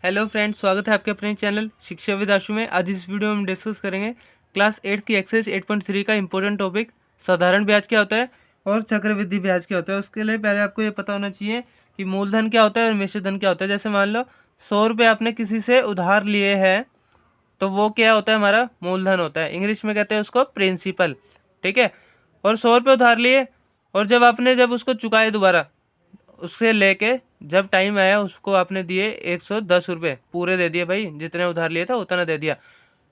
Hello friends, स्वागत है आपके अपने चैनल शिक्षा विद आशु में। आज इस वीडियो में हम डिस्कस करेंगे क्लास 8 की एक्सरसाइज 8.3 का इंपॉर्टेंट टॉपिक साधारण ब्याज क्या होता है और चक्रवृद्धि ब्याज क्या होता है। उसके लिए पहले आपको ये पता होना चाहिए कि मूलधन क्या होता है और मिश्र धन क्या होता है। जैसे मान लो 100 रुपये आपने किसी से उधार लिए हैं तो वो क्या होता है, हमारा मूलधन होता है। इंग्लिश में कहते हैं उसको प्रिंसिपल, ठीक है। और 100 रुपये उधार लिए और जब उसको चुकाए दोबारा, उससे लेके जब टाइम आया उसको आपने दिए 110 रुपये, पूरे दे दिए भाई, जितने उधार लिए था उतना दे दिया,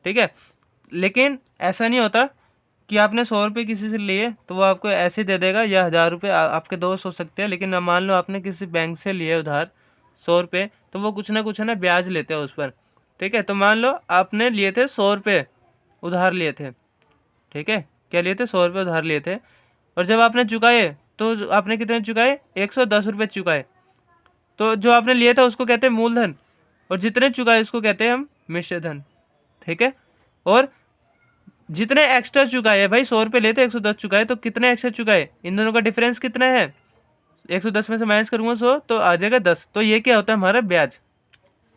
ठीक है। लेकिन ऐसा नहीं होता कि आपने 100 रुपये किसी से लिए तो वो आपको ऐसे दे देगा, या 1000 रुपये आपके दोस्त हो सकते हैं। लेकिन मान लो आपने किसी बैंक से लिए उधार 100 रुपये, तो वो कुछ ना ब्याज लेते हैं उस पर, ठीक है। तो मान लो आपने लिए थे 100 रुपये उधार लिए थे, ठीक है। क्या लिए थे? 100 रुपये उधार लिए थे। और जब आपने चुकाए तो आपने कितने चुकाए? 110 रुपये चुकाए। तो जो आपने लिए था उसको कहते हैं मूलधन, और जितने चुकाए उसको कहते हैं हम मिश्र धन, ठीक है। और जितने एक्स्ट्रा चुकाए है भाई, 100 रुपये लेते 110 चुकाए, तो कितने एक्स्ट्रा चुकाए, इन दोनों का डिफरेंस कितना है? 110 में से माइनस करूँगा 100 तो आ जाएगा 10। तो ये क्या होता है? हमारा ब्याज।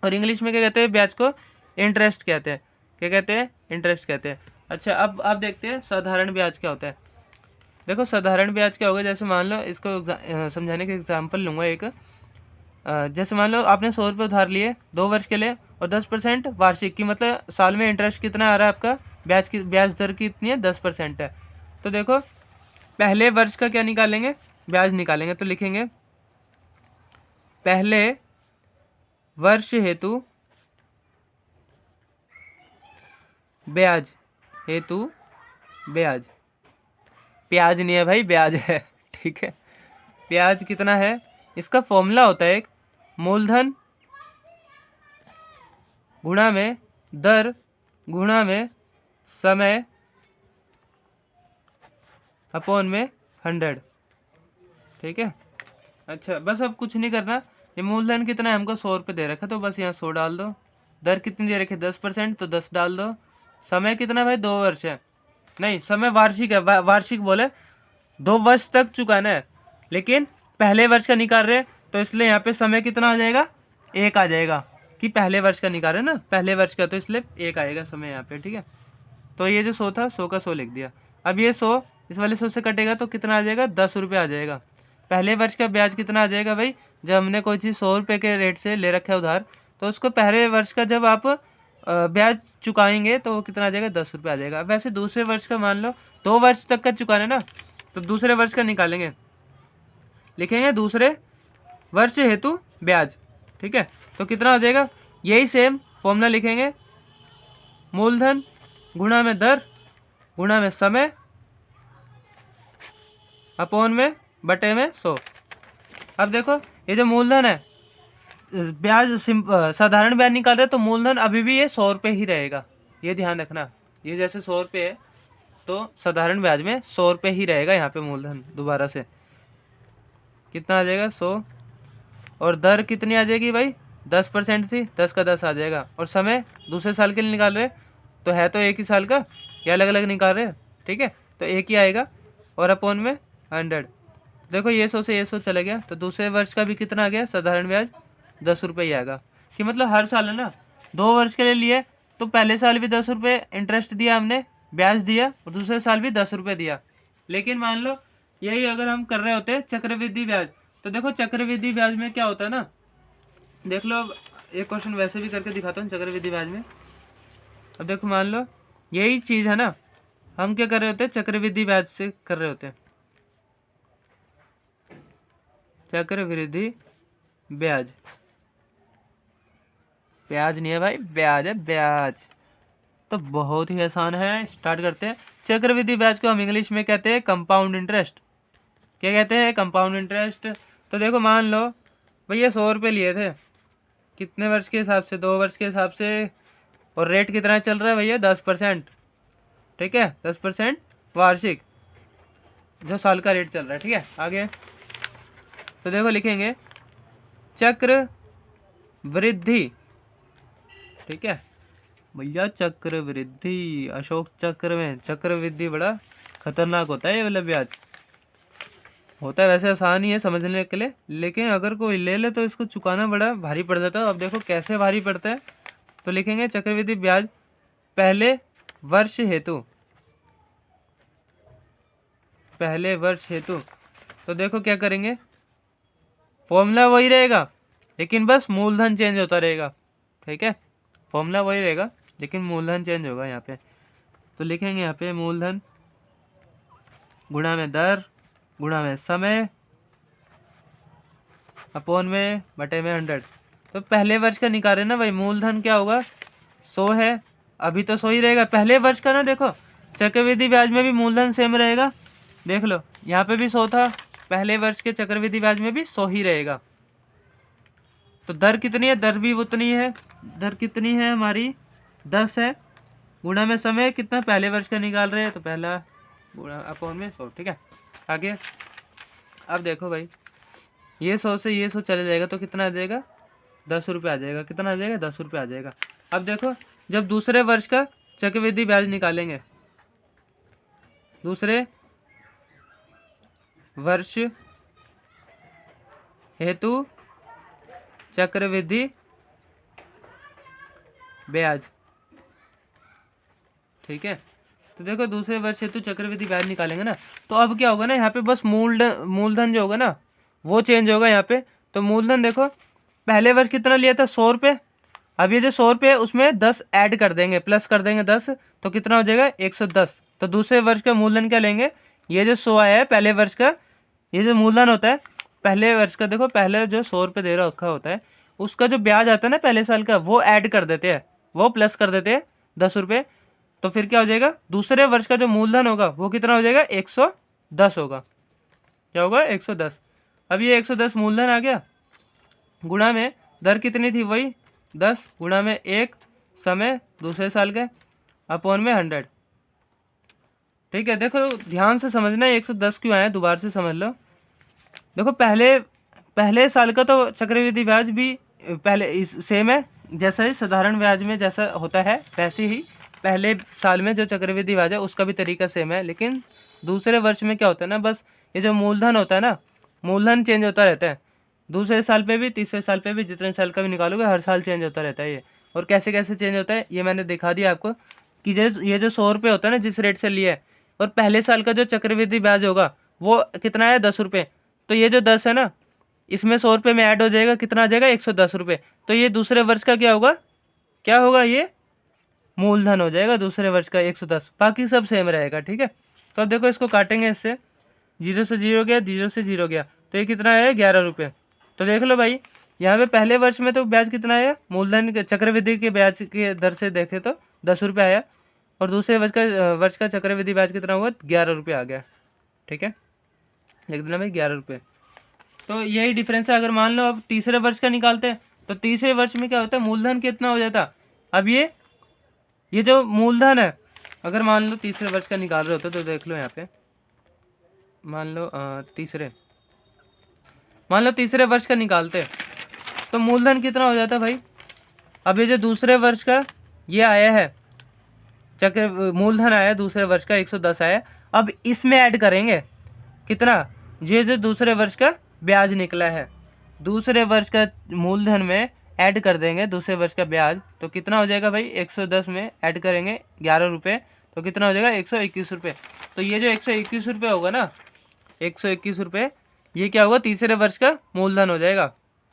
और इंग्लिश में क्या कहते हैं? ब्याज को इंटरेस्ट कहते हैं। क्या कहते हैं? इंटरेस्ट कहते हैं। अच्छा, अब आप देखते हैं साधारण ब्याज क्या होता है। देखो साधारण ब्याज क्या होगा, जैसे मान लो इसको समझाने के एग्जाम्पल लूँगा एक। जैसे मान लो आपने 100 रुपये उधार लिए 2 वर्ष के लिए, और 10% वार्षिक की, मतलब साल में इंटरेस्ट कितना आ रहा है आपका, ब्याज दर कितनी है? 10% है। तो देखो पहले वर्ष का क्या निकालेंगे? ब्याज निकालेंगे। तो लिखेंगे पहले वर्ष हेतु ब्याज, हेतु ब्याज, प्याज नहीं है भाई, ब्याज है, ठीक है। ब्याज कितना है? इसका फॉर्मूला होता है एक, मूलधन गुणा में दर गुणा में समय अपॉन में 100, ठीक है। अच्छा, बस अब कुछ नहीं करना। ये मूलधन कितना है? हमको 100 रुपये दे रखा, तो बस यहाँ 100 डाल दो। दर कितनी दे रखी है? 10%, तो 10 डाल दो। समय कितना भाई? 2 वर्ष है। नहीं, समय वार्षिक है, वार्षिक बोले 2 वर्ष तक चुकाना है, लेकिन पहले वर्ष का निकाल रहे हैं तो इसलिए यहाँ पे समय कितना आ जाएगा? 1 आ जाएगा, कि पहले वर्ष का निकाल रहे हैं ना, पहले वर्ष का, तो इसलिए 1 आएगा समय यहाँ पे, ठीक है। तो ये जो 100 था, 100 का 100 लिख दिया। अब ये 100 इस वाले 100 से कटेगा तो कितना आ जाएगा? 10 रुपये आ जाएगा। पहले वर्ष का ब्याज कितना आ जाएगा भाई? जब हमने कोई चीज़ 100 रुपये के रेट से ले रखा है उधार, तो उसको पहले वर्ष का जब आप ब्याज चुकाएंगे तो वो कितना आ जाएगा? 10 रुपये आ जाएगा। वैसे दूसरे वर्ष का मान लो 2 वर्ष तक का चुकाना है ना, तो दूसरे वर्ष का निकालेंगे, लिखेंगे दूसरे वर्ष हेतु ब्याज, ठीक है। तो कितना आ जाएगा? यही सेम फॉर्मूला लिखेंगे, मूलधन गुणा में दर गुणा में समय अपॉन में बटे में 100। अब देखो ये जो मूलधन है, ब्याज साधारण ब्याज निकाल रहे हैं तो मूलधन अभी भी ये 100 रुपये ही रहेगा, ये ध्यान रखना। ये जैसे 100 रुपये है तो साधारण ब्याज में 100 रुपये ही रहेगा। यहाँ पे मूलधन दोबारा से कितना आ जाएगा? 100। और दर कितनी आ जाएगी भाई? 10% थी, 10 का 10 आ जाएगा। और समय दूसरे साल के लिए निकाल रहे तो है तो एक ही साल का, या अलग अलग निकाल रहे हैं, ठीक है, तो एक ही आएगा। और अपॉन में 100। देखो ये 100 से ये 100 चला गया, तो दूसरे वर्ष का भी कितना आ गया? साधारण ब्याज 10 रुपये ही आएगा। कि मतलब हर साल है ना, 2 वर्ष के लिए लिए तो पहले साल भी 10 रुपये इंटरेस्ट दिया हमने, ब्याज दिया, और दूसरे साल भी 10 रुपये दिया। लेकिन मान लो यही अगर हम कर रहे होते चक्रवृद्धि ब्याज, तो देखो चक्रवृद्धि ब्याज में क्या होता है ना, देख लो एक क्वेश्चन वैसे भी करके दिखाता हूँ चक्रवृद्धि ब्याज में। अब देखो मान लो यही चीज़ है ना, हम क्या कर रहे होते हैं? चक्रवृद्धि ब्याज से कर रहे होते हैं, चक्रवृद्धि ब्याज। ब्याज नहीं है भाई, ब्याज है, ब्याज। तो बहुत ही आसान है, स्टार्ट करते हैं। चक्रवृद्धि ब्याज को हम इंग्लिश में कहते हैं कंपाउंड इंटरेस्ट। क्या कहते हैं? Compound interest. तो देखो मान लो भैया 100 रुपये लिए थे, कितने वर्ष के हिसाब से? 2 वर्ष के हिसाब से। और रेट कितना चल रहा है भैया? 10%, ठीक है, 10% वार्षिक, जो साल का रेट चल रहा है, ठीक है। आगे तो देखो लिखेंगे चक्र वृद्धि, ठीक है भैया, चक्र वृद्धि। अशोक चक्र में चक्र वृद्धि बड़ा खतरनाक होता है ये वाला ब्याज। होता है वैसे आसान ही है समझने के लिए, लेकिन अगर कोई ले ले तो इसको चुकाना बड़ा भारी पड़ जाता है। अब देखो कैसे भारी पड़ता है, तो लिखेंगे चक्रवृद्धि ब्याज पहले वर्ष हेतु, पहले वर्ष हेतु। तो देखो क्या करेंगे, फॉर्मूला वही रहेगा लेकिन बस मूलधन चेंज होता रहेगा। ठीक है, फॉर्मूला वही रहेगा लेकिन मूलधन चेंज होगा यहाँ पे। तो लिखेंगे यहाँ पे मूलधन गुणा में दर गुणा में समय अपॉन में बटे में 100। तो पहले वर्ष का निकाल रहे ना भाई, मूलधन क्या होगा 100 है, अभी तो 100 ही रहेगा पहले वर्ष का ना। देखो चक्रवृद्धि ब्याज में भी मूलधन सेम रहेगा, देख लो यहाँ पे भी 100 था, पहले वर्ष के चक्रवृद्धि ब्याज में भी 100 ही रहेगा। तो दर कितनी है, दर भी उतनी है, दर कितनी है हमारी 10 है, गुणा में समय कितना पहले वर्ष का निकाल रहे हैं तो पहला गुणा अपॉन में 100। ठीक है, आगे अब देखो भाई ये 100 से ये 100 चले जाएगा तो कितना आ जाएगा 10 रुपये आ जाएगा। कितना आ जाएगा 10 रुपये आ जाएगा। अब देखो जब दूसरे वर्ष का चक्रवृद्धि ब्याज निकालेंगे, दूसरे वर्ष हेतु चक्रवृद्धि ब्याज। ठीक है, तो देखो दूसरे वर्ष हेतु चक्रवृद्धि ब्याज निकालेंगे ना, तो अब क्या होगा ना यहाँ पे बस मूलधन जो होगा ना वो चेंज होगा यहाँ पे। तो मूलधन देखो पहले वर्ष कितना लिया था 100 रुपये, अब ये जो 100 रुपये उसमें 10 ऐड कर देंगे, प्लस कर देंगे 10, तो कितना हो जाएगा 110। तो दूसरे वर्ष का मूलधन क्या लेंगे, ये जो 100 आया है पहले वर्ष का, ये जो मूलधन होता है पहले वर्ष का, देखो पहले जो 100 रुपये दे रखा होता है उसका जो ब्याज आता है ना पहले साल का वो ऐड कर देते हैं, वो प्लस कर देते हैं 10 रुपये। तो फिर क्या हो जाएगा दूसरे वर्ष का जो मूलधन होगा वो कितना हो जाएगा 110 होगा। क्या होगा 110। अब ये 110 मूलधन आ गया, गुणा में दर कितनी थी वही 10, गुणा में 1 समय दूसरे साल के अपॉन में 100। ठीक है, देखो ध्यान से समझना 110 क्यों आया दोबारा से समझ लो। देखो पहले साल का तो चक्रवृद्धि ब्याज भी पहले इस सेम है, जैसा ही साधारण ब्याज में जैसा होता है वैसे ही पहले साल में जो चक्रवृद्धि ब्याज है उसका भी तरीका सेम है। लेकिन दूसरे वर्ष में क्या होता है ना, बस ये जो मूलधन होता है ना मूलधन चेंज होता रहता है, दूसरे साल पे भी तीसरे साल पे भी जितने साल का भी निकालोगे हर साल चेंज होता रहता है ये। और कैसे कैसे चेंज होता है ये मैंने दिखा दिया आपको कि ये जो 100 रुपये होता है ना जिस रेट से लिया है, और पहले साल का जो चक्रवृद्धि ब्याज होगा वो कितना है 10 रुपये, तो ये जो 10 है ना इसमें 100 रुपये में ऐड हो जाएगा, कितना आ जाएगा 110 रुपये। तो ये दूसरे वर्ष का क्या होगा ये मूलधन हो जाएगा दूसरे वर्ष का 110, बाकी सब सेम रहेगा। ठीक है, तो अब देखो इसको काटेंगे, इससे 0 से 0 गया, 0 से 0 गया, तो ये कितना है 11 रुपये। तो देख लो भाई यहाँ पे पहले वर्ष में तो ब्याज कितना आया, मूलधन के चक्रवृद्धि के ब्याज के दर से देखे तो 10 रुपये आया, और दूसरे वर्ष का चक्रवृद्धि ब्याज कितना हुआ 11 रुपये आ गया। ठीक है, लिख देना भाई 11 रुपये। तो यही डिफरेंस है। अगर मान लो अब तीसरे वर्ष का निकालते हैं तो तीसरे वर्ष में क्या होता है मूलधन कितना हो जाता। अब ये जो मूलधन है अगर मान लो तीसरे वर्ष का निकाल रहे होते तो देख लो यहाँ पे मान लो तीसरे वर्ष का निकालते तो मूलधन कितना हो जाता भाई। अब ये जो दूसरे वर्ष का ये आया है मूलधन आया दूसरे वर्ष का 110 आया, अब इसमें ऐड करेंगे कितना, ये जो दूसरे वर्ष का ब्याज निकला है दूसरे वर्ष का मूलधन में ऐड कर देंगे दूसरे वर्ष का ब्याज, तो कितना हो जाएगा भाई 110 में ऐड करेंगे 11 रुपये, तो कितना हो जाएगा 121 रुपये। तो ये जो 121 रुपये होगा ना 121 रुपये ये क्या होगा तीसरे वर्ष का मूलधन हो जाएगा।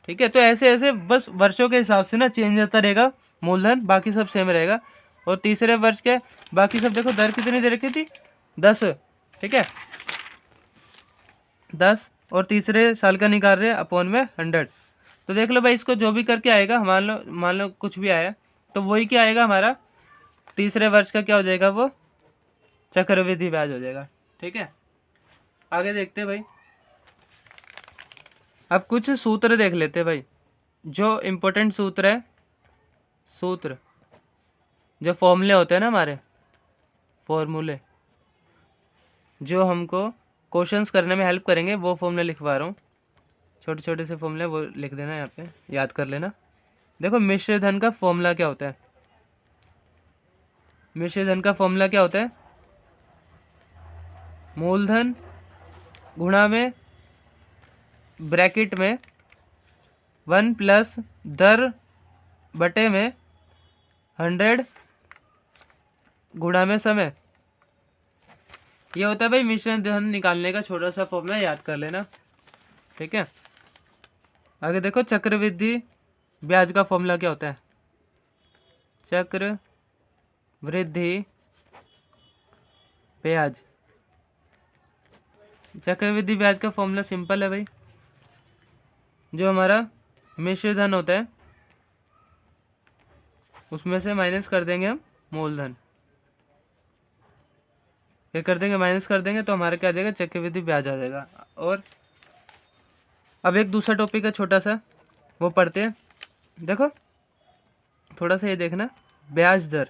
ठीक है, तो ऐसे ऐसे बस वर्षों के हिसाब से ना चेंज होता रहेगा मूलधन, बाकी सब सेम रहेगा। और तीसरे वर्ष के बाकी सब देखो दर कितनी दे रखी थी 10। ठीक है 10 और तीसरे साल का निकाल रहे हैं अपॉन में 100। तो देख लो भाई इसको जो भी करके आएगा मान लो कुछ भी आया तो वही क्या आएगा हमारा तीसरे वर्ष का क्या हो जाएगा वो चक्रवृद्धि ब्याज हो जाएगा। ठीक है, आगे देखते हैं भाई। अब कुछ सूत्र देख लेते हैं भाई, जो इम्पोर्टेंट सूत्र है, सूत्र जो फॉर्मूले होते हैं ना हमारे फॉर्मूले जो हमको क्वेश्चंस करने में हेल्प करेंगे वो फॉर्मूले लिखवा रहा हूँ, छोटे छोटे से फॉर्मूले वो लिख देना यहाँ पे याद कर लेना। देखो मिश्र धन का फॉर्मूला क्या होता है, मिश्र धन का फॉर्मूला क्या होता है मूलधन गुणा में ब्रैकेट में 1 प्लस दर बटे में 100 गुणा में समय। ये होता है भाई मिश्रण धन निकालने का छोटा सा फॉर्मूला, याद कर लेना। ठीक है, आगे देखो चक्रवृद्धि ब्याज का फॉर्मूला क्या होता है। चक्रवृद्धि ब्याज, चक्रवृद्धि ब्याज का फॉर्मूला सिंपल है भाई। जो हमारा मिश्र धन होता है उसमें से माइनस कर देंगे हम मूलधन। क्या कर देंगे, माइनस कर देंगे, तो हमारा क्या आ जाएगा, चक्रवृद्धि ब्याज आ जाएगा। और अब एक दूसरा टॉपिक है छोटा सा, वो पढ़ते हैं। देखो थोड़ा सा ये देखना, ब्याज दर।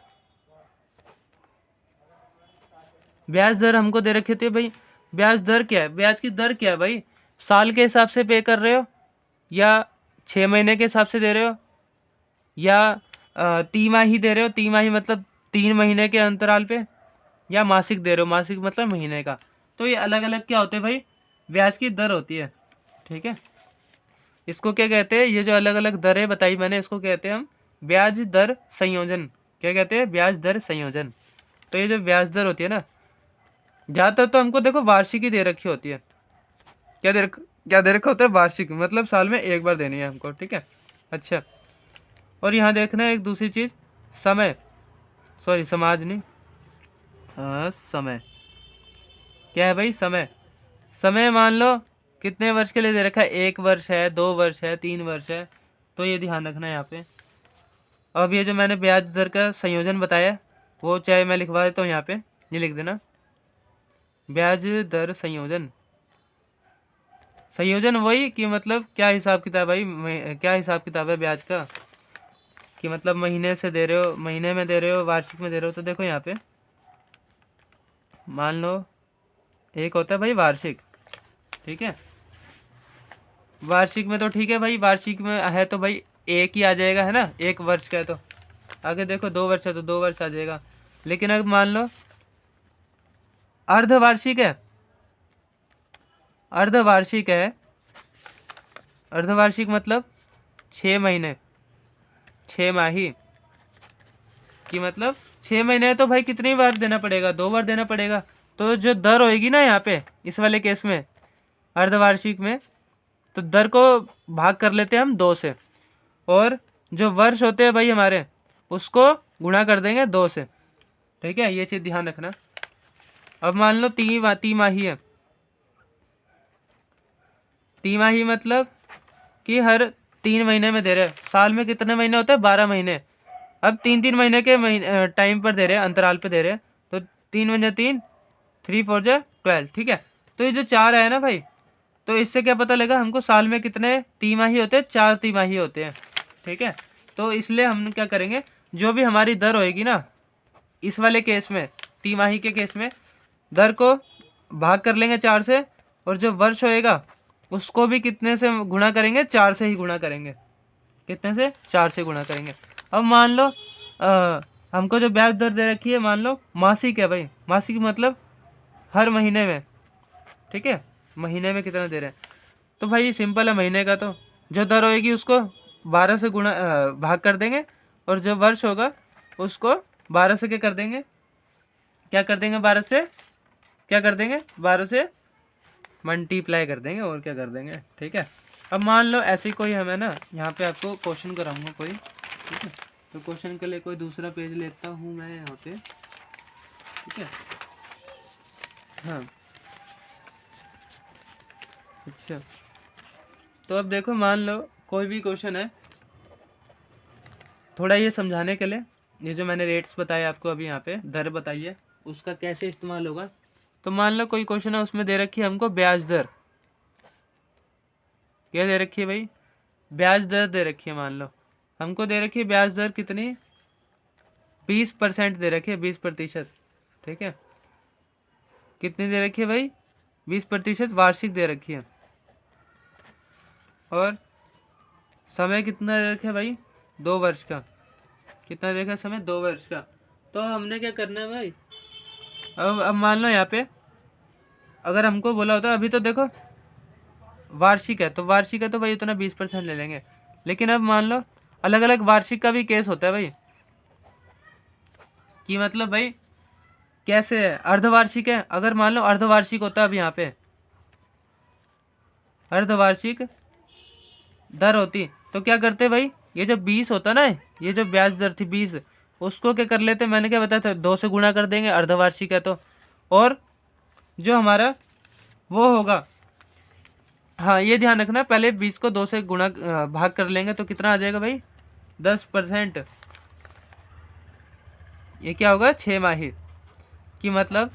ब्याज दर हमको दे रखी थी भाई। ब्याज दर क्या है, ब्याज की दर क्या है भाई, साल के हिसाब से पे कर रहे हो या 6 महीने के हिसाब से दे रहे हो या तिमाही दे रहे हो, तिमाही मतलब 3 महीने के अंतराल पे, या मासिक दे रहे हो, मासिक मतलब महीने का। तो ये अलग अलग क्या होते हैं भाई, ब्याज की दर होती है। ठीक है, इसको क्या कहते हैं, ये जो अलग अलग दरें बताई मैंने इसको कहते हैं हम ब्याज दर संयोजन। क्या कहते हैं, ब्याज दर संयोजन। तो ये जो ब्याज दर होती है ना, ज़्यादातर तो हमको देखो वार्षिक ही दे रखी होती है। क्या दे रखा होता है, वार्षिक, मतलब साल में एक बार देनी है हमको। ठीक है, अच्छा, और यहाँ देखना है एक दूसरी चीज़, समय, सॉरी समाज नहीं, हाँ समय। क्या है भाई, समय। समय मान लो कितने वर्ष के लिए दे रखा है, 1 वर्ष है, 2 वर्ष है, 3 वर्ष है। तो ये ध्यान रखना है यहाँ पे। अब ये जो मैंने ब्याज दर का संयोजन बताया वो चाहे मैं लिखवा देता हूँ यहाँ पे, ये लिख देना, ब्याज दर संयोजन। संयोजन वही कि मतलब क्या हिसाब किताब भाई, क्या हिसाब किताब है ब्याज का, कि मतलब महीने से दे रहे हो, महीने में दे रहे हो, वार्षिक में दे रहे हो। तो देखो यहाँ पे मान लो एक होता है भाई वार्षिक। ठीक है, वार्षिक में तो ठीक है भाई, वार्षिक में है तो भाई एक ही आ जाएगा, है ना, 1 वर्ष का है। तो आगे देखो 2 वर्ष है तो 2 वर्ष आ जाएगा। लेकिन अगर मान लो अर्धवार्षिक है, अर्धवार्षिक है, अर्धवार्षिक मतलब 6 महीने, 6 माही की, मतलब 6 महीने है तो भाई कितनी बार देना पड़ेगा, 2 बार देना पड़ेगा। तो जो दर होएगी ना यहाँ पे इस वाले केस में अर्धवार्षिक में, तो दर को भाग कर लेते हैं हम 2 से, और जो वर्ष होते हैं भाई हमारे उसको गुणा कर देंगे 2 से। ठीक है, ये चीज़ ध्यान रखना। अब मान लो तिमाही है, तिमाही मतलब कि हर 3 महीने में दे रहे हैं। साल में कितने महीने होते हैं, 12 महीने। अब 3-3 महीने के टाइम पर दे रहे हैं, अंतराल पे दे रहे हैं। तो 3 × 3 3 4 12। ठीक है, तो ये जो 4 है ना भाई, तो इससे क्या पता लगा हमको साल में कितने तिमाही होते हैं, 4 तिमाही होते हैं। ठीक है, तो इसलिए हम क्या करेंगे, जो भी हमारी दर होएगी ना इस वाले केस में, तिमाही के केस में, दर को भाग कर लेंगे 4 से, और जो वर्ष होएगा उसको भी कितने से गुणा करेंगे, 4 से ही गुणा करेंगे। कितने से, 4 से गुणा करेंगे। अब मान लो हमको जो ब्याज दर दे रखी है, मान लो मासिक है भाई, मासिक मतलब हर महीने में। ठीक है, महीने में कितना दे रहे हैं, तो भाई सिंपल है, महीने का तो जो दर होएगी उसको 12 से गुणा भाग कर देंगे, और जो वर्ष होगा उसको 12 से क्या कर देंगे, 12 से क्या कर देंगे, 12 से मल्टीप्लाई कर देंगे, और क्या कर देंगे। ठीक है, अब मान लो ऐसे कोई हमें ना, यहाँ पे आपको क्वेश्चन कराऊंगा कोई। ठीक है, तो क्वेश्चन के लिए कोई दूसरा पेज लेता हूँ मैं यहाँ पे। ठीक है, हाँ अच्छा, तो अब देखो मान लो कोई भी क्वेश्चन है, थोड़ा ये समझाने के लिए, ये जो मैंने रेट्स बताए आपको अभी, यहाँ पे दर बताइए उसका कैसे इस्तेमाल होगा। तो मान लो कोई क्वेश्चन है, उसमें दे रखी है हमको ब्याज दर। क्या दे रखी है भाई, ब्याज दर दे रखी है। मान लो हमको दे रखी है ब्याज दर कितनी, 20% दे रखी है, 20%। ठीक है, कितनी दे रखी है भाई, 20% वार्षिक दे रखी है। और समय कितना दे रखा है भाई, 2 वर्ष का। कितना दे रखा है समय, 2 वर्ष का। तो हमने क्या करना है भाई, अब मान लो यहाँ पे अगर हमको बोला होता, अभी तो देखो वार्षिक है तो भाई उतना 20% ले लेंगे। लेकिन अब मान लो अलग अलग वार्षिक का भी केस होता है भाई, कि मतलब भाई कैसे है, अर्धवार्षिक है, अगर मान लो अर्धवार्षिक होता है, अब यहाँ पे अर्धवार्षिक दर होती तो क्या करते भाई, ये जो 20 होता ना, ये जो ब्याज दर थी 20, उसको क्या कर लेते, मैंने क्या बताया था 2 से गुणा कर देंगे, अर्धवार्षिक है तो। और जो हमारा वो होगा, हाँ ये ध्यान रखना, पहले 20 को 2 से गुणा भाग कर लेंगे तो कितना आ जाएगा भाई 10%। ये क्या होगा 6 माही की, मतलब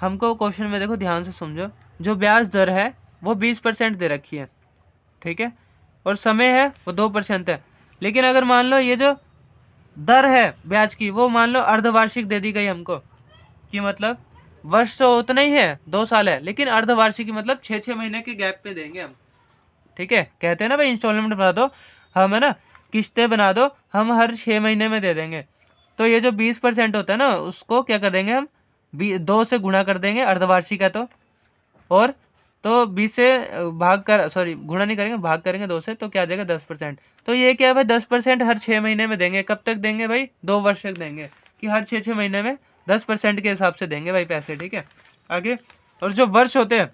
हमको क्वेश्चन में देखो ध्यान से समझो, जो ब्याज दर है वो 20% दे रखी है, ठीक है, और समय है वो 2% है। लेकिन अगर मान लो ये जो दर है ब्याज की वो मान लो अर्धवार्षिक दे दी गई हमको, कि मतलब वर्ष तो उतना ही है 2 साल है, लेकिन अर्धवार्षिक मतलब 6-6 महीने के गैप पे देंगे हम, ठीक है। कहते हैं ना भाई इंस्टॉलमेंट बना दो हम, है ना, किस्तें बना दो हम, हर 6 महीने में दे देंगे। तो ये जो 20% होता है ना, उसको क्या कर देंगे हम 2 से गुणा कर देंगे, अर्धवार्षिक है तो, और तो 20 से भाग कर, सॉरी गुणा नहीं करेंगे, भाग करेंगे 2 से, तो क्या आ जाएगा 10%। तो ये क्या है भाई 10% हर 6 महीने में देंगे। कब तक देंगे भाई 2 वर्ष तक देंगे, कि हर 6-6 महीने में 10% के हिसाब से देंगे भाई पैसे, ठीक है। आगे, और जो वर्ष होते हैं,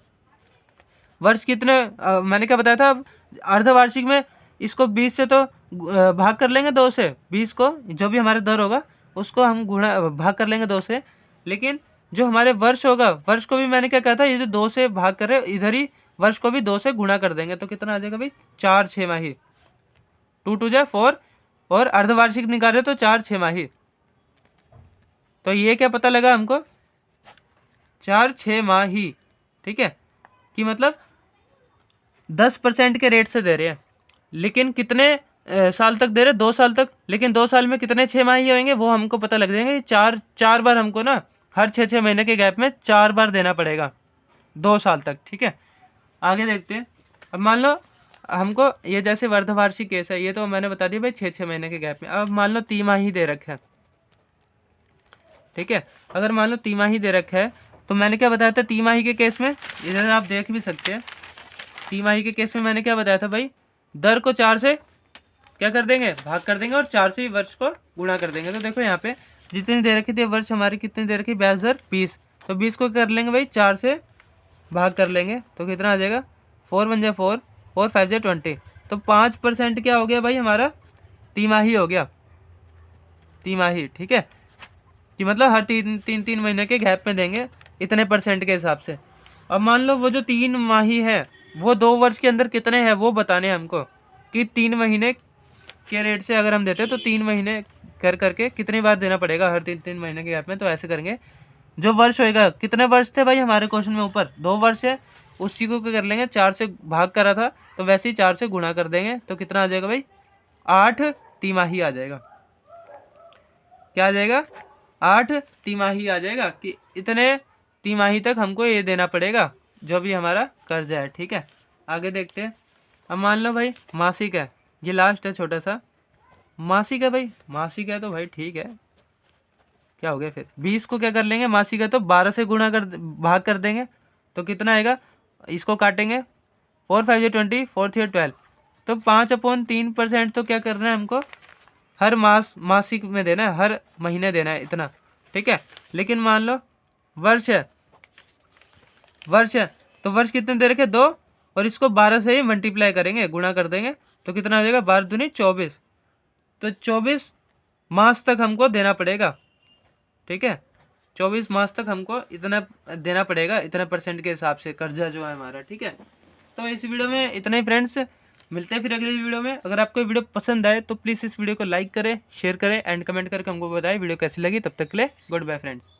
वर्ष कितने मैंने क्या बताया था, अब अर्धवार्षिक में इसको 20 से तो भाग कर लेंगे 2 से, 20 को जो भी हमारा दर होगा उसको हम गुणा भाग कर लेंगे 2 से। लेकिन जो हमारे वर्ष होगा, वर्ष को भी मैंने क्या कहा था, ये जो 2 से भाग कर रहे इधर ही वर्ष को भी 2 से गुणा कर देंगे, तो कितना आ जाएगा भाई 4 6 माही, 2 2 जा 4, और अर्धवार्षिक निकाले तो 4 6 माही। तो ये क्या पता लगा हमको 4 6 माही, ठीक है, कि मतलब 10% के रेट से दे रहे हैं। लेकिन कितने साल तक दे रहे, 2 साल तक। लेकिन 2 साल में कितने 6 माही होंगे वो हमको पता लग जाएंगे, 4 बार हमको ना, हर 6-6 महीने के गैप में 4 बार देना पड़ेगा 2 साल तक, ठीक है। आगे देखते हैं। अब मान लो हमको ये जैसे अर्धवार्षिक केस है, ये तो मैंने बता दिया भाई 6-6 महीने के गैप में। अब मान लो तिमाही दे रखा है, ठीक है। अगर मान लो तिमाही दे रखा है तो मैंने क्या बताया था तिमाही के केस में, इधर आप देख भी सकते हैं, तिमाही के केस में मैंने क्या बताया था भाई, दर को 4 से क्या कर देंगे, भाग कर देंगे, और 4 से ही वर्ष को गुणा कर देंगे। तो देखो यहाँ पे जितनी दे रखी थी वर्ष हमारी, कितनी दे रखी ब्याज दर 20, तो 20 को कर लेंगे भाई 4 से भाग कर लेंगे, तो कितना आ जाएगा 4 1 जा 4, 4 5 जा 20, तो 5% क्या हो गया भाई हमारा तिमाही हो गया, तिमाही, ठीक है, कि मतलब हर 3 महीने के गैप में देंगे इतने % के हिसाब से। अब मान लो वो जो 3 माही है वो 2 वर्ष के अंदर कितने हैं वो बताने हैं हमको, कि 3 महीने के रेट से अगर हम देते हैं तो 3 महीने कर करके कितनी बार देना पड़ेगा हर 3 महीने के गैप में। तो ऐसे करेंगे, जो वर्ष होएगा, कितने वर्ष थे भाई हमारे क्वेश्चन में ऊपर 2 वर्ष है, उसी को क्या कर लेंगे 4 से भाग करा था तो वैसे ही 4 से गुणा कर देंगे, तो कितना आ जाएगा भाई 8 तिमाही आ जाएगा। क्या आ जाएगा 8 तिमाही आ जाएगा, कि इतने तिमाही तक हमको ये देना पड़ेगा जो भी हमारा कर्जा है, ठीक है। आगे देखते हैं। अब मान लो भाई मासिक है, ये लास्ट है छोटा सा, मासिक है भाई, मासिक है तो भाई ठीक है, क्या हो गया फिर 20 को क्या कर लेंगे, मासिक है तो 12 से गुणा कर भाग कर देंगे, तो कितना आएगा, इसको काटेंगे 4 5 20, 4 3 12, तो 5/3% तो क्या करना है हमको हर मासिक में देना है, हर महीने देना है इतना, ठीक है। लेकिन मान लो वर्ष है, तो वर्ष कितने दे रखे 2, और इसको 12 से ही मल्टीप्लाई करेंगे, गुणा कर देंगे, तो कितना आ जाएगा 12 दूनी 24, तो 24 मास तक हमको देना पड़ेगा, ठीक है। 24 मास तक हमको इतना देना पड़ेगा, इतना % के हिसाब से कर्जा जो है हमारा, ठीक है। तो इस वीडियो में इतना ही फ्रेंड्स, मिलते हैं फिर अगली वीडियो में। अगर आपको वीडियो पसंद आए तो प्लीज़ इस वीडियो को लाइक करें, शेयर करें एंड कमेंट करके हमको बताएं वीडियो कैसी लगी। तब तक के लिए गुड बाय फ्रेंड्स।